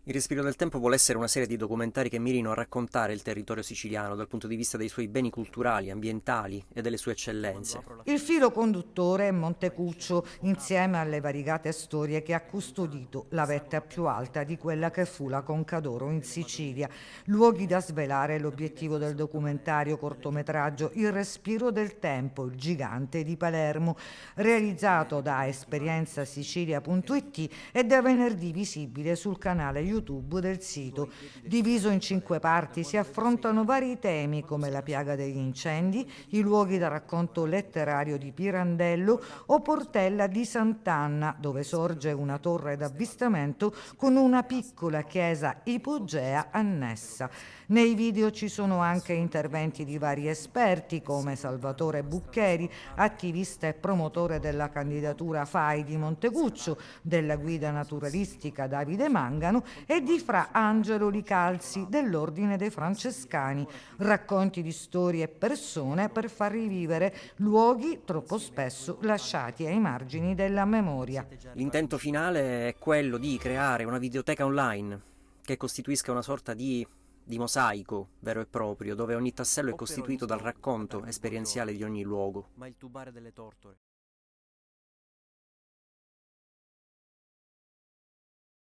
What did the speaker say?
Il Respiro del Tempo vuole essere una serie di documentari che mirino a raccontare il territorio siciliano dal punto di vista dei suoi beni culturali, ambientali e delle sue eccellenze. Il filo conduttore è Montecuccio, insieme alle variegate storie che ha custodito la vetta più alta di quella che fu la Conca d'Oro in Sicilia. Luoghi da svelare è l'obiettivo del documentario cortometraggio Il respiro del tempo, il gigante di Palermo, realizzato da esperienzasicilia.it e da venerdì visibile sul canale YouTube del sito. Diviso in 5 parti, si affrontano vari temi come la piaga degli incendi, i luoghi da racconto letterario di Pirandello o Portella di Sant'Anna, dove sorge una torre d'avvistamento con una piccola chiesa ipogea annessa. Nei video ci sono anche interventi di vari esperti come Salvatore Buccheri, attivista e promotore della candidatura FAI di Montecuccio, della guida naturalistica Davide Mangano e di Fra Angelo Licalzi dell'Ordine dei Francescani, racconti di storie e persone per far rivivere luoghi troppo spesso lasciati ai margini della memoria. L'intento finale è quello di creare una videoteca online che costituisca una sorta di mosaico vero e proprio, dove ogni tassello è costituito dal racconto esperienziale di ogni luogo.